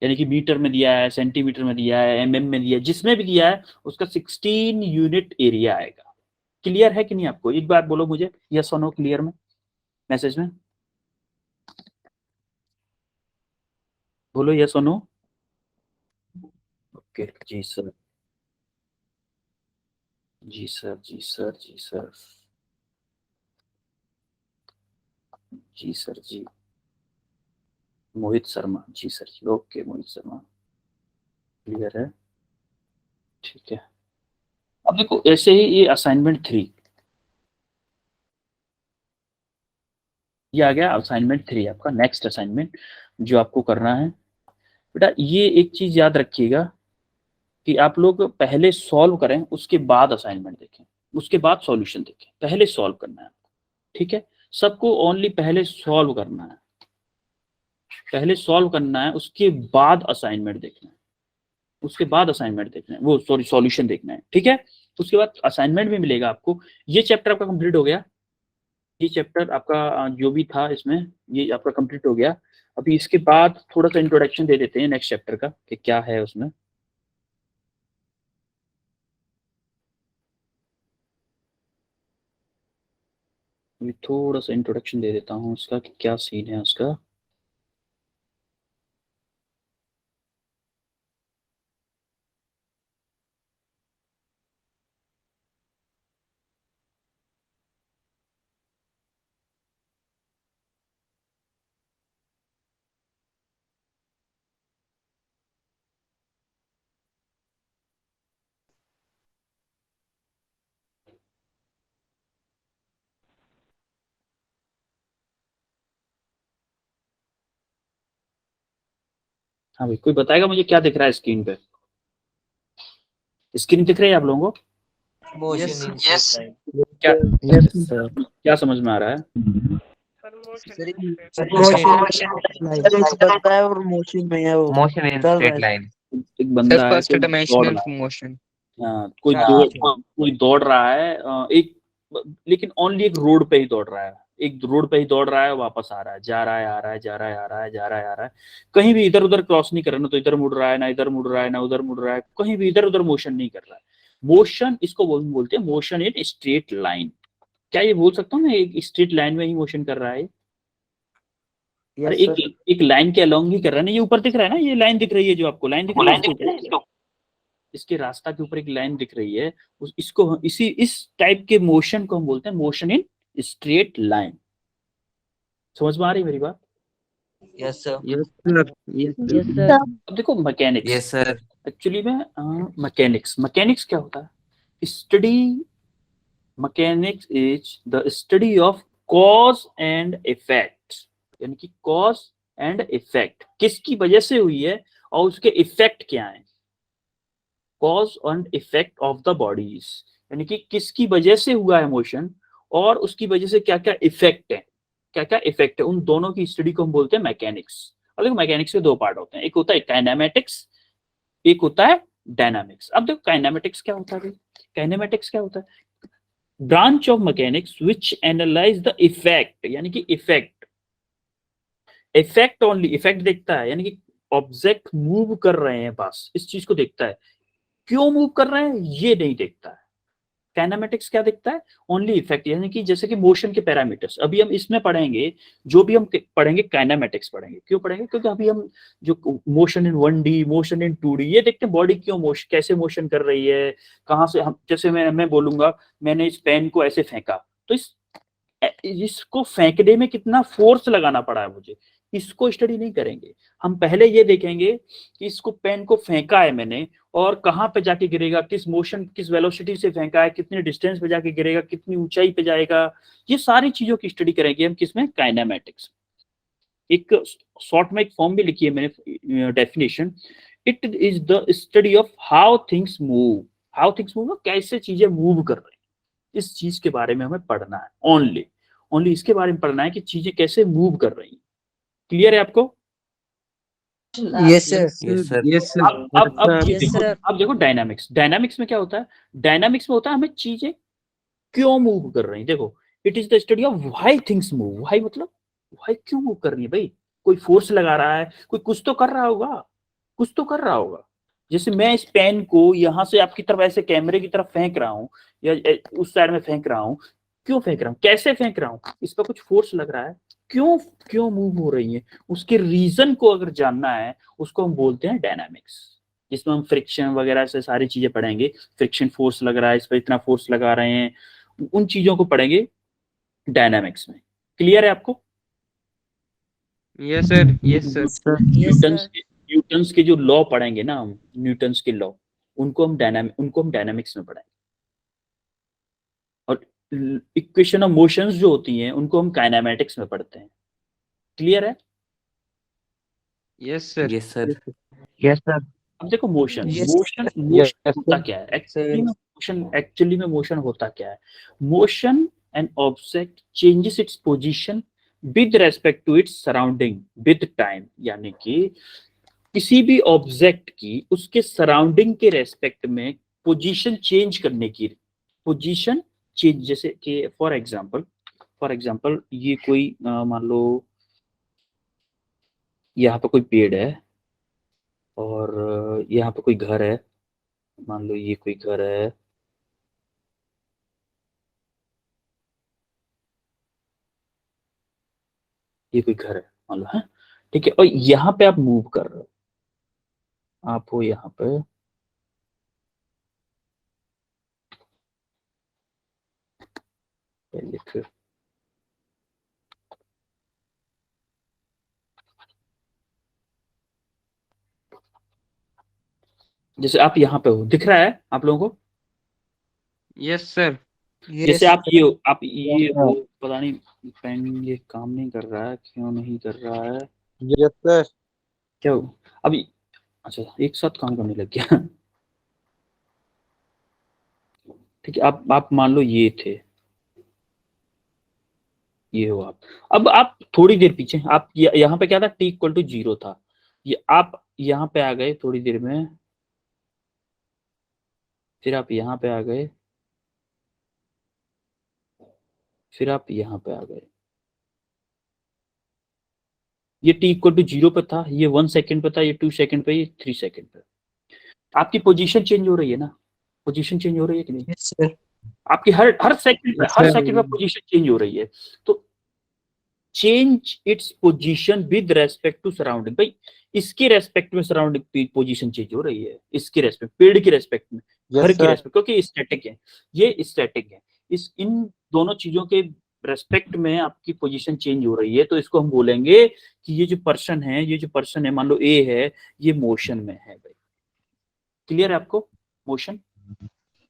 यानी कि मीटर में दिया है, सेंटीमीटर में दिया है, एमएम में दिया है, जिसमें भी दिया है उसका 16 यूनिट एरिया आएगा। क्लियर है कि नहीं आपको, एक बार बोलो मुझे यस और नो क्लियर में, मैसेज में बोलो यस और नो। ओके जी सर, जी सर, जी सर, जी सर, जी सर, जी मोहित शर्मा, जी सर जी, ओके मोहित शर्मा क्लियर है, ठीक है। अब देखो ऐसे ही ये असाइनमेंट 3, ये आ गया असाइनमेंट 3 आपका नेक्स्ट असाइनमेंट जो आपको करना है। बेटा ये एक चीज याद रखिएगा कि आप लोग पहले सॉल्व करें, उसके बाद असाइनमेंट देखें, उसके बाद सॉल्यूशन देखें, पहले सॉल्व करना है, ठीक है। सबको ओनली पहले सॉल्व करना है, पहले सॉल्व करना है, उसके बाद असाइनमेंट देखना है, उसके बाद असाइनमेंट देखना है, वो सॉरी सॉल्यूशन देखना है, ठीक है। उसके बाद असाइनमेंट भी मिलेगा आपको। ये चैप्टर आपका कंप्लीट हो गया, ये चैप्टर आपका जो भी था इसमें ये आपका कंप्लीट हो गया। अभी इसके बाद थोड़ा सा इंट्रोडक्शन दे देते हैं नेक्स्ट चैप्टर का कि क्या है उसमें। अभी थोड़ा सा इंट्रोडक्शन दे देता हूँ उसका कि क्या सीन है उसका। हाँ भाई, कोई बताएगा मुझे क्या दिख रहा है स्क्रीन पे, स्क्रीन दिख रही है आप लोगों को, मोशन इन Yes. क्या यस सर क्या समझ में आ रहा है। सर बंदा है और मोशन में है, वो मोशन इन चल रहा स्ट्रेट है। लाइन एक बंदा है फर्स्ट कोई दौड़ डायमेंशनल रहा है, मोशन। हाँ, कोई दौड़ रहा है, एक, लेकिन ओनली एक रोड पे ही दौड़ रहा है, एक रोड पे ही दौड़ रहा है, वापस आ रहा है, जा रहा है, आ रहा है, जा रहा है, आ रहा है, जा रहा है, आ रहा है, कहीं भी इधर उधर क्रॉस नहीं कर रहा, ना तो इधर मुड़ रहा है, ना इधर मुड़ रहा है, ना उधर मुड़ रहा है, कहीं भी इधर उधर मोशन नहीं कर रहा है। मोशन इसको बोलते हैं मोशन इन स्ट्रेट लाइन। क्या ये बोल सकता हूँ मैं एक स्ट्रेट लाइन में ही मोशन कर रहा है, अरे यस एक सर। एक लाइन के अलोंग ही कर रहा है ना, ये ऊपर दिख रहा है ना, ये लाइन दिख रही है जो आपको लाइन दिख रही है इसके, इसके रास्ता के ऊपर एक लाइन दिख रही है, इसको इसी इस टाइप के मोशन को हम बोलते हैं मोशन इन स्ट्रेट लाइन। समझ में आ रही है मेरी बात। Yes sir. Yes sir yes sir. अब देखो मैकेनिक्स, यस सर एक्चुअली में मैकेनिक्स, मैकेनिक्स क्या होता है, study, mechanics is the study of cause and effect, यानी कि कॉज एंड इफेक्ट किसकी वजह से हुई है और उसके इफेक्ट क्या है, cause and effect of the bodies, यानी कि किसकी वजह से हुआ है मोशन और उसकी वजह से क्या क्या इफेक्ट है, क्या क्या इफेक्ट है, उन दोनों की स्टडी को हम बोलते हैं मैकेनिक्स। और देखो मैकेनिक्स के दो पार्ट होते हैं, एक होता है काइनेमेटिक्स, एक होता है डायनामिक्स। अब देखो काइनेमेटिक्स क्या होता है, काइनेमेटिक्स क्या होता है, branch of mechanics which analyse the effect, यानी कि इफेक्ट, इफेक्ट ओनली, इफेक्ट देखता है, यानी कि ऑब्जेक्ट मूव कर रहे हैं बस इस चीज को देखता है, क्यों मूव कर रहे हैं ये नहीं देखता है, काइनेमेटिक्स क्या दिखता है? ओनली इफेक्ट, यानी कि जैसे कि मोशन के पैरामीटर्स अभी हम इसमें पढ़ेंगे, जो भी हम पढ़ेंगे काइनेमेटिक्स पढ़ेंगे। क्यों पढ़ेंगे? क्योंकि अभी हम जो motion in 1D, motion in 2D, ये देखते हैं बॉडी क्यों मोशन, कैसे मोशन कर रही है, कहाँ से हम, जैसे मैं बोलूंगा मैंने इस पेन को ऐसे फेंका, तो इसको फेंकने में कितना फोर्स लगाना पड़ा है मुझे, इसको स्टडी नहीं करेंगे। हम पहले ये देखेंगे कि इसको पेन को फेंका है मैंने और कहाँ पे जाके गिरेगा, किस मोशन, किस वेलोसिटी से फेंका है, कितनी डिस्टेंस पे जाके गिरेगा, कितनी ऊंचाई पे जाएगा, ये सारी चीजों की स्टडी करेंगे हम किसमें? काइनेमेटिक्स। एक शॉर्ट में एक फॉर्म भी लिखी है मैंने definition, it is the study of how things move. How things move, कैसे चीजें मूव कर रही हैं, इस चीज के बारे में हमें पढ़ना है। ओनली ओनली इसके बारे में पढ़ना है कि चीजें कैसे मूव कर रही हैं। क्लियर है आपको? Yes, sir. Yes, sir. Yes, sir. अब ये Yes, देखो, sir. अब देखो डायनामिक्स। डायनामिक्स में क्या होता है? डायनामिक्स में होता है हमें चीजें क्यों मूव कर रही हैं। देखो, it is the study of why things move. Why मतलब व्हाई क्यों मूव कर रही है भाई? कोई फोर्स लगा रहा है, कोई कुछ तो कर रहा होगा, कुछ तो कर रहा होगा। जैसे मैं इस पेन को यहाँ से आपकी तरफ ऐसे कैमरे की तरफ फेंक रहा हूँ या उस साइड में फेंक रहा हूँ, क्यों फेंक रहा हूँ, कैसे फेंक रहा हूँ, इस पर कुछ फोर्स लग रहा है, क्यों क्यों मूव हो रही है, उसके रीजन को अगर जानना है उसको हम बोलते हैं डायनामिक्स, जिसमें हम फ्रिक्शन वगैरह से सारी चीजें पढ़ेंगे। फ्रिक्शन फोर्स लग रहा है, इस पर इतना फोर्स लगा रहे हैं, उन चीजों को पढ़ेंगे डायनामिक्स में। क्लियर है आपको? Yes, sir. Yes, sir. Yes, Newton's sir. Newton's के जो लॉ पढ़ेंगे ना हम, न्यूटन्स के लॉ, उनको हम डायनामिक्स में पढ़ेंगे। और इक्वेशन ऑफ मोशंस जो होती हैं उनको हम काइनेमेटिक्स में पढ़ते हैं। क्लियर है? Yes, sir. Yes, sir. Yes, sir. अब देखो मोशन, Yes. मोशन Yes, होता sir. क्या है एक्चुअली में मोशन होता क्या है? Motion an object changes its position with respect to its surrounding with time, यानी कि किसी भी ऑब्जेक्ट की उसके सराउंडिंग के रेस्पेक्ट में पोजीशन चेंज करने की, पोजीशन चेंज, जैसे कि फॉर एग्जांपल ये कोई मान लो यहाँ पे कोई पेड़ है और यहाँ पे कोई घर है, मान लो ये कोई घर है, ये कोई घर है मान लो, है ठीक है, और यहाँ पे आप मूव कर रहे हो, आप हो यहाँ पे, पहले फिर जैसे आप यहाँ पे हो, दिख रहा है आप लोगों को? Yes, sir. Yes. जैसे आप ये हो, पता नहीं पेन ये काम नहीं कर रहा है, क्यों नहीं कर रहा है, Yes, sir. क्या हो अभी? अच्छा, एक साथ काम करने लग गया। ठीक है, आप मान लो ये थे, ये हो आप। अब आप थोड़ी देर पीछे, आप यहाँ पे क्या था? t=0 था, ये आप यहाँ पे आ गए थोड़ी देर में, फिर आप यहाँ पे आ गए, फिर आप यहाँ पे आ गए। ये t=0 पे था, ये 1 सेकंड पे था, ये 2 सेकंड पे, ये 3 सेकंड पे। आपकी पोजीशन चेंज हो रही है ना? पोजीशन चेंज हो रही है कि नहीं? Yes, sir. आपकी हर सेकंड पे, Yes, हर sir. सेकंड में पोजीशन चेंज हो रही है। तो change its position with respect to surrounding, भाई इसके रेस्पेक्ट में सराउंडिंग पोजीशन चेंज हो रही है, इसके रेस्पेक्ट, पेड़ के रेस्पेक्ट में, घर के रेस्पेक्ट, क्योंकि स्टैटिक है, ये स्टैटिक है, इन दोनों चीजों के रेस्पेक्ट में आपकी पोजीशन चेंज हो रही है, तो इसको हम बोलेंगे कि ये जो पर्सन है, मान लो ए है, ये मोशन में है भाई। क्लियर है आपको? Motion.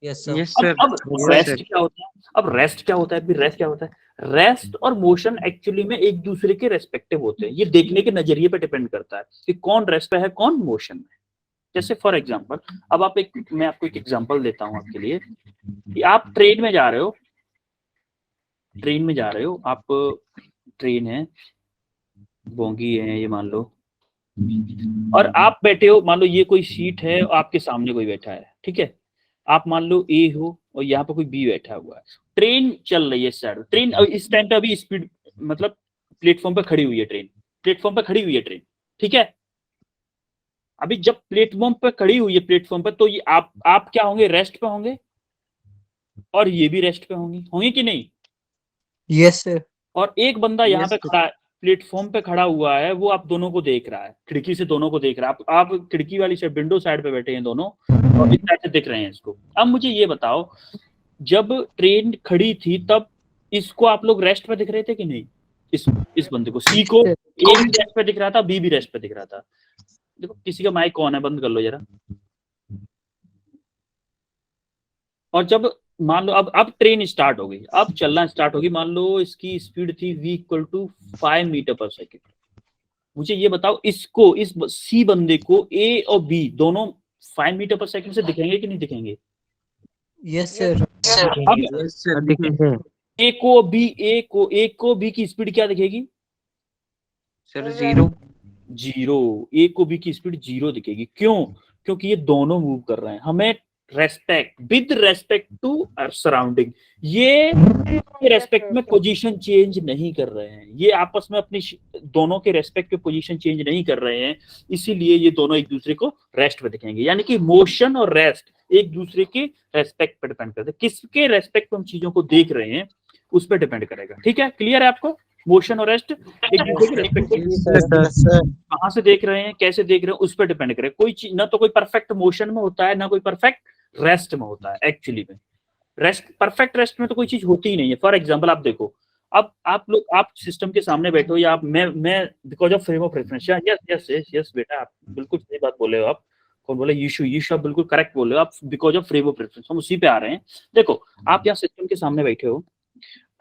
Yes, sir. Yes, sir. अब Yes, रेस्ट sir. क्या होता है? रेस्ट क्या होता है? रेस्ट और मोशन एक्चुअली में एक दूसरे के रेस्पेक्टिव होते हैं। ये देखने के नजरिए पे डिपेंड करता है कि कौन रेस्ट पे है, कौन मोशन में। जैसे फॉर एग्जांपल, अब मैं आपको एक एग्जांपल देता हूं आपके लिए कि आप ट्रेन में जा रहे हो, आप ट्रेन है, बोगी है ये मान लो, और आप बैठे हो, मान लो ये कोई सीट है और आपके सामने कोई बैठा है, ठीक है, आप मान लो ए हो और यहाँ पे कोई बी बैठा हुआ है। ट्रेन चल रही है इस साइड, ट्रेन इस टाइम पे अभी स्पीड, मतलब प्लेटफॉर्म पे खड़ी हुई है ट्रेन, ठीक है। अभी जब प्लेटफॉर्म पे खड़ी हुई है, प्लेटफॉर्म पे, तो ये आप क्या होंगे? रेस्ट पे होंगे, और ये भी रेस्ट पे होंगी कि नहीं? Yes, sir. और एक बंदा यहाँ Yes, पे sir. खड़ा है, प्लेटफॉर्म पे खड़ा हुआ है, वो आप दोनों को देख रहा है, खिड़की से दोनों को देख रहा है। आप खिड़की वाली साइड, विंडो साइड पे बैठे हैं दोनों, और इस साइड से दिख रहे हैं इसको। अब मुझे ये बताओ, जब ट्रेन खड़ी थी तब इसको आप लोग रेस्ट पे दिख रहे थे कि नहीं? इस बंदे को, सी को, ए भी रेस्ट पे दिख रहा था, बी भी रेस्ट पे दिख रहा था। देखो किसी का माइक कौन है, बंद कर लो जरा। और जब मान लो अब ट्रेन स्टार्ट हो गई, अब चलना स्टार्ट होगी, मान लो इसकी स्पीड थी v इक्वल टू 5 मीटर पर सेकेंड। मुझे ये बताओ, इसको, इस सी बंदे को ए और बी दोनों 5 मीटर पर सेकेंड से दिखेंगे कि नहीं दिखेंगे? Yes, sir. अब Yes, sir. ए को बी की स्पीड क्या दिखेगी? Sir, 0. जीरो। ए को बी की स्पीड 0 दिखेगी। क्यों? क्योंकि ये दोनों मूव कर रहे हैं। हमें विद रेस्पेक्ट टू सराउंडिंग, ये रेस्पेक्ट में पोजीशन चेंज नहीं कर रहे हैं, ये आपस में अपनी दोनों के रेस्पेक्ट पे पोजीशन चेंज नहीं कर रहे हैं, इसीलिए ये दोनों एक दूसरे को रेस्ट पे दिखेंगे। यानी कि मोशन और रेस्ट एक दूसरे के रेस्पेक्ट पे डिपेंड करते हैं। किसके रेस्पेक्ट पे हम चीजों को देख रहे हैं उस पर डिपेंड करेगा। ठीक है, क्लियर है आपको? मोशन और रेस्ट एक दूसरे के रेस्पेक्ट पे कहाँ से देख रहे हैं, कैसे देख रहे हैं, उस पर डिपेंड करे। कोई चीज ना तो कोई परफेक्ट मोशन में होता है, ना कोई परफेक्ट रेस्ट में होता है। एक्चुअली में परफेक्ट रेस्ट में तो कोई चीज होती ही नहीं है। फॉर एग्जाम्पल आप देखो, अब आप सिस्टम के सामने बैठे हो, या आप मैं because of frame of reference. Yes yes yes yes बेटा, आप बिल्कुल सही बात बोले हो। आप कौन बोले? यीशु, आप बिल्कुल करेक्ट बोले हो। आप because of frame of reference, हम उसी पे आ रहे हैं। देखो, आप यहाँ सिस्टम के सामने बैठे हो,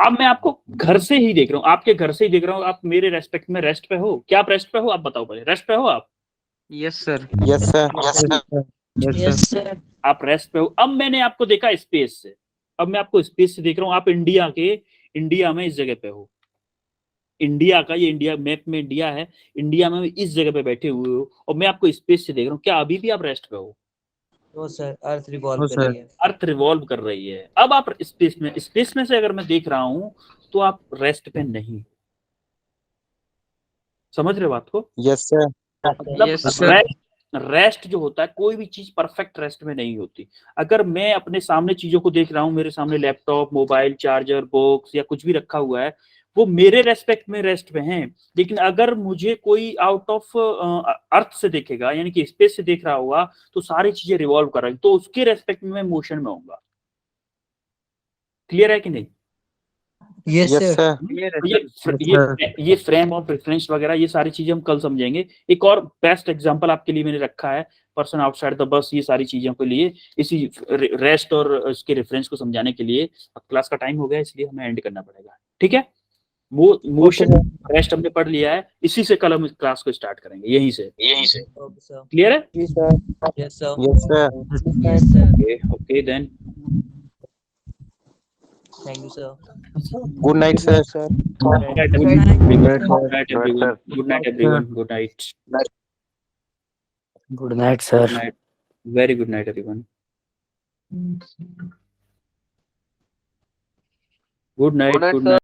अब मैं आपको घर से ही देख रहा हूँ, आपके घर से ही देख रहा हूँ। आप मेरे रेस्पेक्ट में रेस्ट पे हो? क्या आप रेस्ट पे हो? आप बताओ पहले, रेस्ट पे हो आप? Yes, sir. Yes, sir. Yes, sir. आप रेस्ट पे हो। अब मैंने आपको देखा स्पेस से, अब मैं आपको स्पेस से देख रहा हूँ। आप इंडिया में इस जगह पे हो, इंडिया का, ये इंडिया मैप में इंडिया है, इंडिया में इस जगह पे बैठे हुए हो, और मैं आपको स्पेस से देख रहा हूँ। क्या अभी भी आप रेस्ट पे हो? No, sir. Earth revolve कर रही है. अर्थ रिवॉल्व कर रही है। अब आप स्पेस में से अगर मैं देख रहा हूं तो आप रेस्ट पे नहीं। समझ रहे हो बात को? Yes, sir. मतलब Yes, sir. रेस्ट जो होता है, कोई भी चीज परफेक्ट रेस्ट में नहीं होती। अगर मैं अपने सामने चीजों को देख रहा हूँ, मेरे सामने लैपटॉप, मोबाइल, चार्जर, बॉक्स या कुछ भी रखा हुआ है, वो मेरे रेस्पेक्ट में रेस्ट में है। लेकिन अगर मुझे कोई आउट ऑफ अर्थ से देखेगा, यानी कि स्पेस से देख रहा होगा, तो सारी चीजें रिवॉल्व कर रही हैं, तो उसके रेस्पेक्ट में मैं मोशन में होऊंगा। क्लियर है कि नहीं? Yes, Yes, sir. sir. ये फ्रेम ऑफ रेफरेंस वगैरह, ये सारी चीजें हम कल समझेंगे। एक और बेस्ट एग्जांपल आपके लिए मैंने रखा है, पर्सन आउटसाइड द बस, ये सारी चीजों के लिए, इसी रेस्ट और इसके रेफरेंस को समझाने के लिए। अब क्लास का टाइम हो गया, इसलिए हमें एंड करना पड़ेगा। ठीक है, वो मोशन रेस्ट हमने पढ़ लिया है, इसी से कल हम क्लास को स्टार्ट करेंगे, यहीं से। Okay, sir. क्लियर है? Yes, sir. Yes, sir. Yes, sir. Yes, sir. Okay then, Thank you, sir. Good night, sir. Good night everyone, good night everyone, good night, Good night, sir. Good night, very good night everyone, good night, good night.